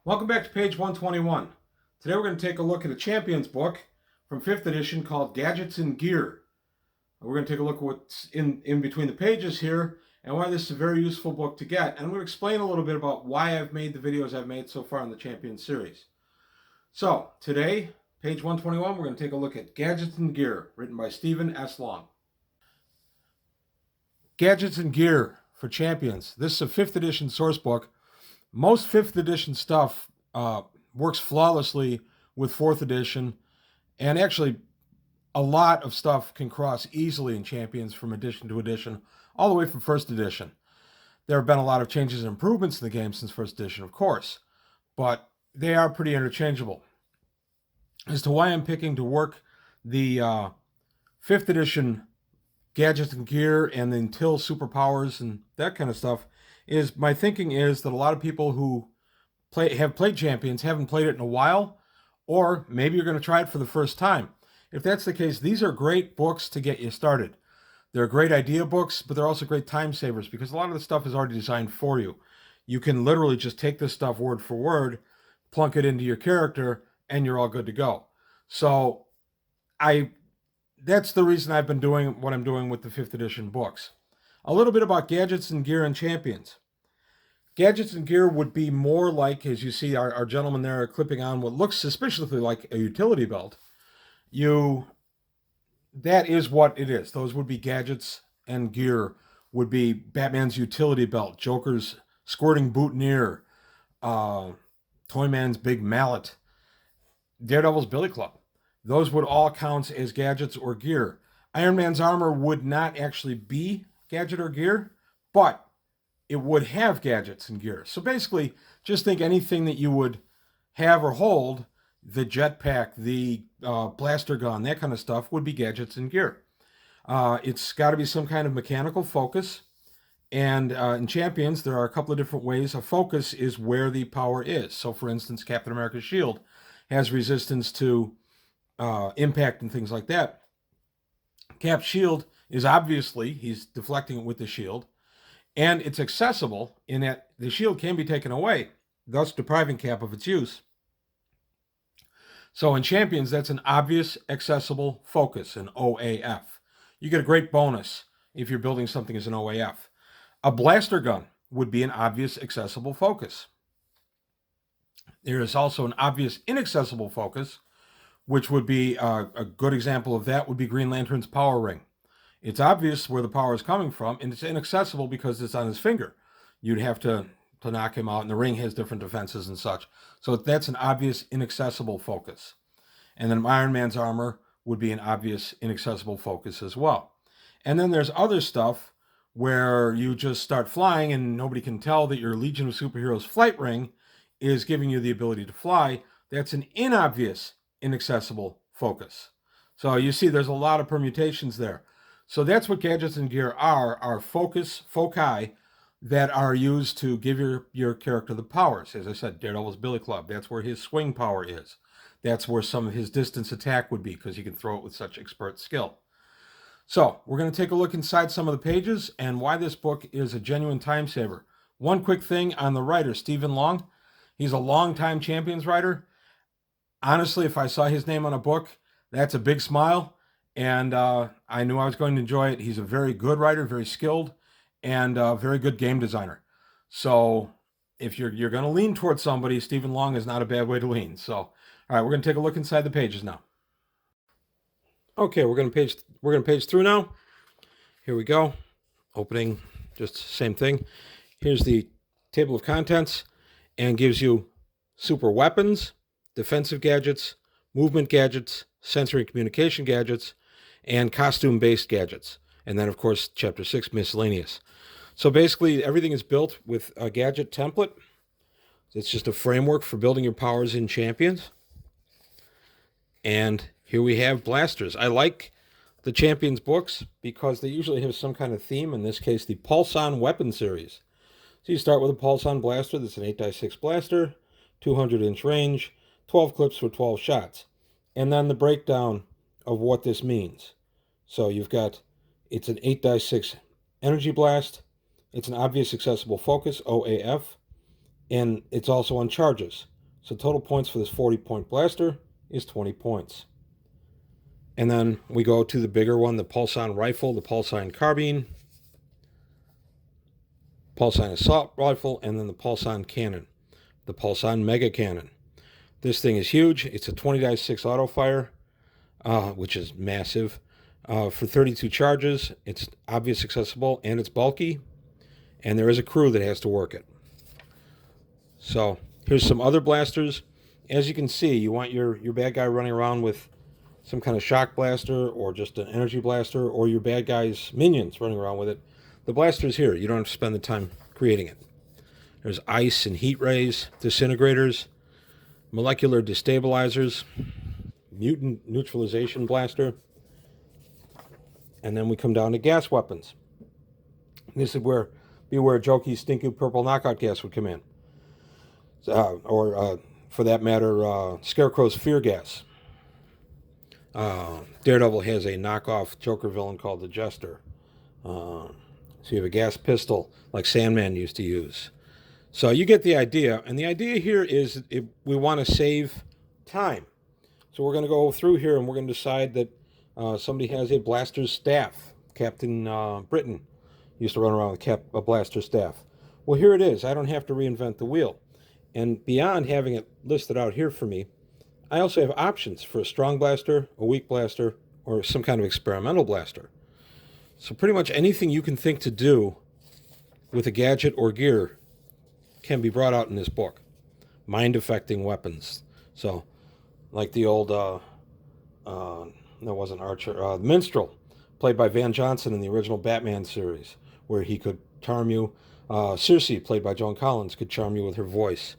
Welcome back to page 121. Today we're going to take a look at a Champions book from 5th edition called Gadgets and Gear. We're going to take a look at what's in between the pages here and why this is a very useful book to get. And I'm going to explain a little bit about why I've made the videos I've made so far in the Champions series. So today, page 121, we're going to take a look at Gadgets and Gear, written by Stephen S. Long. Gadgets and Gear for Champions. This is a 5th edition source book. Most 5th edition stuff works flawlessly with 4th edition, and actually a lot of stuff can cross easily in Champions from edition to edition, all the way from 1st edition. There have been a lot of changes and improvements in the game since 1st edition, of course, but they are pretty interchangeable. As to why I'm picking to work the 5th edition Gadgets and Gear and the Untitled superpowers and that kind of stuff, is my thinking is that a lot of people who have played Champions haven't played it in a while, or maybe you're going to try it for the first time. If that's the case, these are great books to get you started. They're great idea books, but they're also great time savers because a lot of the stuff is already designed for you. You can literally just take this stuff word for word, plunk it into your character, and you're all good to go. So that's the reason I've been doing what I'm doing with the 5th edition books. A little bit about Gadgets and Gear and Champions. Gadgets and Gear would be more like, as you see our gentleman there clipping on what looks suspiciously like a utility belt. That is what it is. Those would be Gadgets and Gear, would be Batman's utility belt, Joker's squirting boutonniere, Toyman's big mallet, Daredevil's billy club. Those would all count as gadgets or gear. Iron Man's armor would not actually be gadget or gear, but it would have gadgets and gear. So basically, just think anything that you would have or hold, the jetpack, the blaster gun, that kind of stuff, would be gadgets and gear. It's got to be some kind of mechanical focus. And in Champions, there are a couple of different ways. A focus is where the power is. So for instance, Captain America's shield has resistance to impact and things like that. Cap's shield is obviously, he's deflecting it with the shield, and it's accessible in that the shield can be taken away, thus depriving Cap of its use. So in Champions, that's an obvious accessible focus, an OAF. You get a great bonus if you're building something as an OAF. A blaster gun would be an obvious accessible focus. There is also an obvious inaccessible focus, which would be a good example of that would be Green Lantern's power ring. It's obvious where the power is coming from, and it's inaccessible because it's on his finger. You'd have to knock him out, and the ring has different defenses and such. So that's an obvious inaccessible focus. And then Iron Man's armor would be an obvious inaccessible focus as well. And then there's other stuff where you just start flying and nobody can tell that your Legion of Superheroes flight ring is giving you the ability to fly. That's an inobvious inaccessible focus. So you see there's a lot of permutations there. So that's what Gadgets and Gear are foci that are used to give your character the powers. As I said, Daredevil's billy club, that's where his swing power is. That's where some of his distance attack would be because he can throw it with such expert skill. So we're going to take a look inside some of the pages and why this book is a genuine time saver. One quick thing on the writer, Stephen Long. He's a long-time Champions writer. Honestly, if I saw his name on a book, that's a big smile. And I knew I was going to enjoy it. He's a very good writer, very skilled, and a very good game designer. So if you're going to lean towards somebody, Stephen Long is not a bad way to lean. So, all right, we're going to take a look inside the pages now. Okay, we're going to page through now. Here we go. Opening, just same thing. Here's the table of contents, and gives you super weapons, defensive gadgets, movement gadgets, sensory and communication gadgets, and costume-based gadgets. And then, of course, Chapter 6 Miscellaneous. So basically, everything is built with a gadget template. It's just a framework for building your powers in Champions. And here we have blasters. I like the Champions books because they usually have some kind of theme. In this case, the Pulse-On weapon series. So you start with a Pulse-On blaster. That's an 8x6 blaster, 200-inch range, 12 clips for 12 shots. And then the breakdown of what this means. So you've got, it's an 8x6 energy blast. It's an obvious accessible focus, OAF. And it's also on charges. So total points for this 40-point blaster is 20 points. And then we go to the bigger one, the Pulse-On rifle, the Pulse-On carbine, Pulse-On assault rifle, and then the Pulse-On cannon, the Pulse-On mega cannon. This thing is huge. It's a 20-6 auto fire, which is massive. For 32 charges, it's obvious accessible, and it's bulky, and there is a crew that has to work it. So here's some other blasters. As you can see, you want your bad guy running around with some kind of shock blaster or just an energy blaster, or your bad guy's minions running around with it. The blaster's here. You don't have to spend the time creating it. There's ice and heat rays, disintegrators, molecular destabilizers, mutant neutralization blaster, and then we come down to gas weapons. This is where Beware Jokey's stinky purple knockout gas would come in. Or for that matter, Scarecrow's fear gas. Daredevil has a knockoff Joker villain called the Jester. So you have a gas pistol like Sandman used to use. So you get the idea. And the idea here is we want to save time. So we're going to go through here and we're going to decide that somebody has a blaster's staff. Captain Britain used to run around with a blaster staff. Well, here it is. I don't have to reinvent the wheel. And beyond having it listed out here for me, I also have options for a strong blaster, a weak blaster, or some kind of experimental blaster. So pretty much anything you can think to do with a gadget or gear can be brought out in this book. Mind-affecting weapons. So, like the old, that wasn't Archer, Minstrel, played by Van Johnson in the original Batman series, where he could charm you. Circe, played by Joan Collins, could charm you with her voice.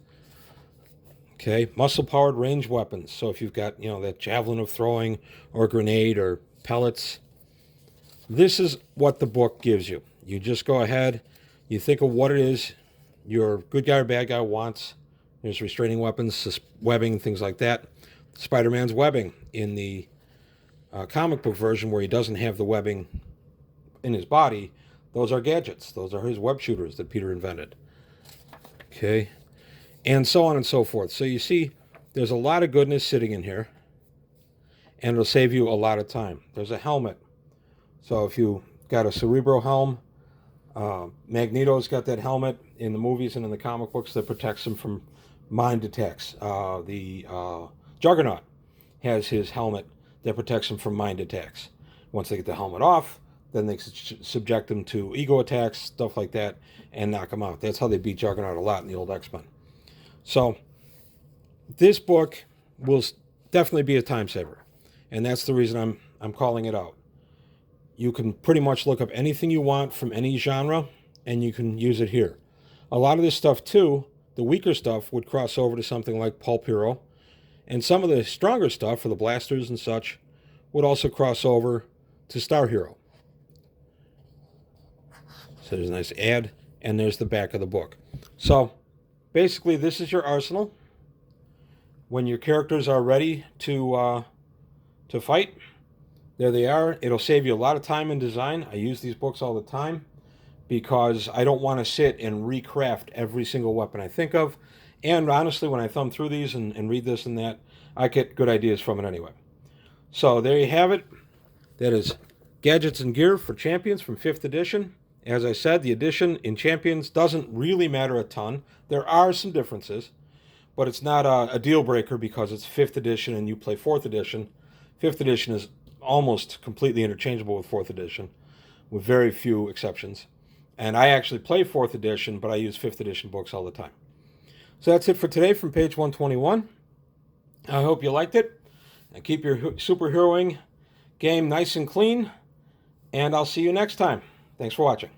Okay, muscle-powered range weapons. So if you've got, that javelin of throwing or grenade or pellets, this is what the book gives you. You just go ahead, you think of what it is your good guy or bad guy wants. There's restraining weapons, webbing, things like that. Spider-Man's webbing in the comic book version where he doesn't have the webbing in his body, those are gadgets. Those are his web shooters that Peter invented. Okay. And so on and so forth. So you see, there's a lot of goodness sitting in here, and it'll save you a lot of time. There's a helmet. So if you got a Cerebro helm, Magneto's got that helmet in the movies and in the comic books that protects him from mind attacks. The Juggernaut has his helmet that protects him from mind attacks. Once they get the helmet off, then they subject him to ego attacks, stuff like that, and knock him out. That's how they beat Juggernaut a lot in the old X-Men. So this book will definitely be a time saver, and that's the reason I'm calling it out. You can pretty much look up anything you want from any genre, and you can use it here. A lot of this stuff, too, the weaker stuff, would cross over to something like Pulp Hero, and some of the stronger stuff, for the blasters and such, would also cross over to Star Hero. So there's a nice ad, and there's the back of the book. So basically, this is your arsenal. When your characters are ready to fight, there they are. It'll save you a lot of time in design. I use these books all the time because I don't want to sit and recraft every single weapon I think of. And honestly, when I thumb through these and read this and that, I get good ideas from it anyway. So there you have it. That is Gadgets and Gear for Champions from 5th edition. As I said, the edition in Champions doesn't really matter a ton. There are some differences, but it's not a deal breaker because it's 5th edition and you play 4th edition. 5th edition is almost completely interchangeable with 4th edition, with very few exceptions. And I actually play 4th edition, but I use 5th edition books all the time. So that's it for today from page 121. I hope you liked it. And keep your superheroing game nice and clean. And I'll see you next time. Thanks for watching.